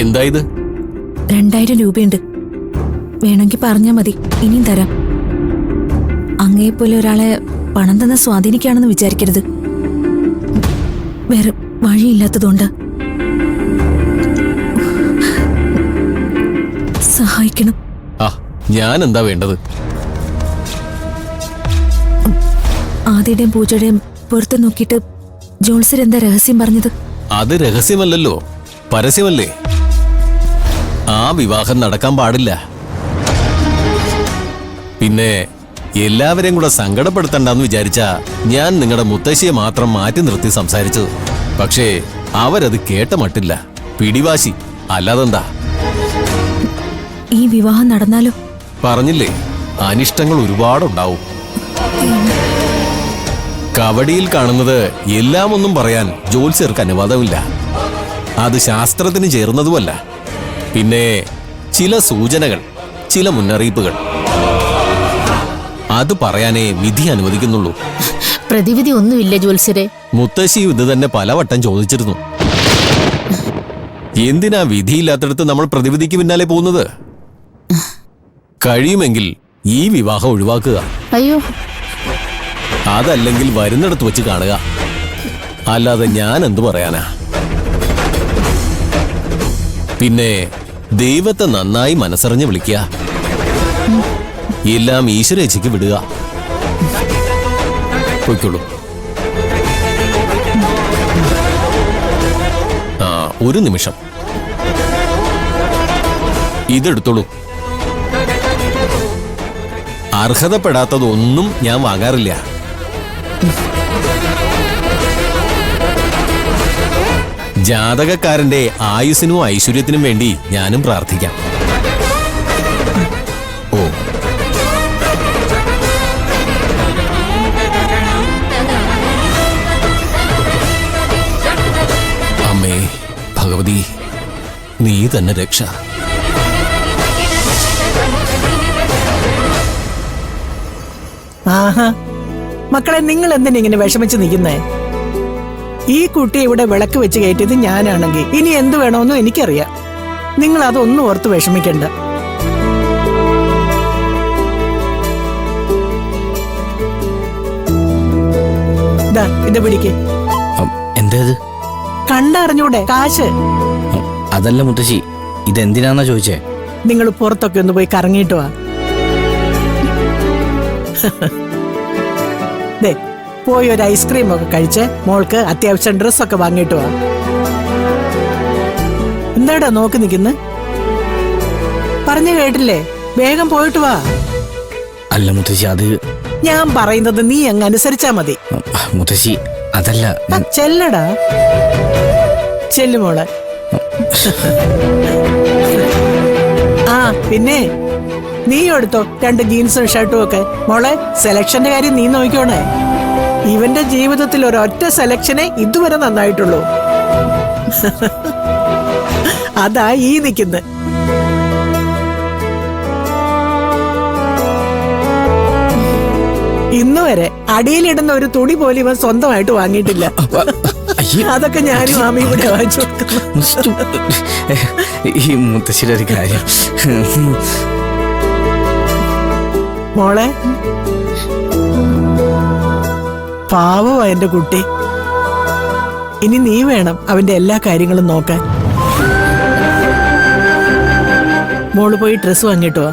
എന്താ ഇത്? 2000 രൂപയുണ്ട്. വേണമെങ്കിൽ പറഞ്ഞാ മതി, ഇനിയും തരാം. അങ്ങയെപ്പോലെ ഒരാളെ പണം തന്ന സ്വാധീനിക്കാണെന്ന് വിചാരിക്കരുത്. വേറെ വഴിയില്ലാത്തതുകൊണ്ട് സഹായിക്കണം. ഞാൻ എന്താ വേണ്ടത്? ആദ്യയുടെയും പൂജയുടെയും പുറത്ത് നോക്കിയിട്ട് ജോത്സ്യർ എന്താ രഹസ്യം പറഞ്ഞത്? അത് രഹസ്യമല്ലല്ലോ, പരസ്യമല്ലേ. ആ വിവാഹം നടക്കാൻ പാടില്ല. പിന്നെ എല്ലാവരെയും കൂടെ സങ്കടപ്പെടുത്തണ്ടെന്ന് വിചാരിച്ചാ ഞാൻ നിങ്ങളുടെ മുത്തശ്ശിയെ മാത്രം മാറ്റി നിർത്തി സംസാരിച്ചത്. പക്ഷേ അവരത് കേട്ട മട്ടില്ല. പിടിവാശി, അല്ലാതെന്താ. ഈ വിവാഹം നടന്നാലോ? പറഞ്ഞില്ലേ, അനിഷ്ടങ്ങൾ ഒരുപാടുണ്ടാവും. കവടിയിൽ കാണുന്നത് എല്ലാം ഒന്നും പറയാൻ ജോത്സ്യർക്ക് അനുവാദമില്ല. അത് ശാസ്ത്രത്തിന് ചേർന്നതുമല്ല. പിന്നെ ചില സൂചനകൾ, ചില മുന്നറിയിപ്പുകൾ, അത് പറയാനേ വിധി അനുവദിക്കുന്നുള്ളൂ. പ്രതിവിധി ഒന്നുമില്ല ജോത്സ്യരെ. മുത്തശ്ശി ഇത് തന്നെ പലവട്ടം ചോദിച്ചിരുന്നു. എന്തിനാ വിധിയില്ലാത്തടത്ത് നമ്മൾ പ്രതിവിധിക്ക് പിന്നാലെ പോകുന്നത്? കഴിയുമെങ്കിൽ ഈ വിവാഹം ഒഴിവാക്കുക. അയ്യോ, അതല്ലെങ്കിൽ വരുന്നിടത്ത് വെച്ച് കാണുക. അല്ലാതെ ഞാൻ എന്തു പറയാനാ? പിന്നെ ദൈവത്തെ നന്നായി മനസ്സറിഞ്ഞ് വിളിക്കുക. എല്ലാം ഈശ്വരേച്ഛയ്ക്ക് വിടുക. പൊയ്ക്കോളൂ. ഒരു നിമിഷം, ഇതെടുത്തോളൂ. അർഹതപ്പെടാത്തതൊന്നും ഞാൻ വാങ്ങാറില്ല. ജാതകക്കാരന്റെ ആയുസ്സിനും ഐശ്വര്യത്തിനും വേണ്ടി ഞാനും പ്രാർത്ഥിക്കാം. ഓ, അമ്മേ ഭഗവതി, നീ തന്നെ രക്ഷ. ആഹാ, മക്കളെ, നിങ്ങൾ എന്തിനാ ഇങ്ങനെ വിഷമിച്ച് നിൽക്കുന്നേ? ഈ കുട്ടി ഇവിടെ വിളക്ക് വെച്ച് കയറ്റിയത് ഞാനാണെങ്കിൽ ഇനി എന്ത് വേണമെന്നും എനിക്കറിയാം. നിങ്ങൾ അതൊന്നും ഓർത്ത് വിഷമിക്കണ്ട. ഇത് പിടിക്ക്. എന്തേത്? കണ്ടറിഞ്ഞൂടെ? കാശ്. അതല്ല മുത്തശ്ശി, ഇതെന്തിനാന്നാ ചോദിച്ചേ? നിങ്ങൾ പുറത്തൊക്കെ ഒന്ന് പോയി കറങ്ങിയിട്ട് വാ. പോയി ഒരു ഐസ്ക്രീം ഒക്കെ കഴിച്ച് മോൾക്ക് അത്യാവശ്യം ഡ്രസ്സൊക്കെ വാങ്ങിയിട്ട് വാ. എന്താടാ നോക്കി നിൽക്കുന്നു? പറഞ്ഞു കേട്ടില്ലേ? വേഗം പോയിട്ട് വാ. അല്ല മുത്തശ്ശി, അത് ഞാൻ പറയുന്നത് നീ അങ്ങ് അനുസരിച്ചാ മതി. മുത്തശ്ശി അതല്ല. ചെല്ലടാ, ചെല്ലു മോളെ. ആ പിന്നെ നീ എടുത്തോ 2 ജീൻസും ഷർട്ടും ഒക്കെ. മോളെ, സെലക്ഷന്റെ കാര്യം നീ നോക്കിക്കോണേ. ഇവന്റെ ജീവിതത്തിൽ ഒരൊറ്റ സെലക്ഷനെ ഇതുവരെ നന്നായിട്ടുള്ളൂ. അതാ ഈ നിൽക്കുന്നത്. ഇന്നുവരെ അടിയിലിടുന്ന ഒരു തുണി പോലും ഇവൻ സ്വന്തമായിട്ട് വാങ്ങിയിട്ടില്ല. അതൊക്കെ ഞാനും മാമിയും കൂടെ വാങ്ങിച്ചു കൊടുക്കുന്നു. ഈ മുത്തശ്ശിയുടെ ഒരു കാര്യം. മോളെ, പാവമാ എന്റെ കുട്ടി. ഇനി നീ വേണം അവന്റെ എല്ലാ കാര്യങ്ങളും നോക്കാൻ. മോള് പോയി ഡ്രസ് വാങ്ങിട്ടോ.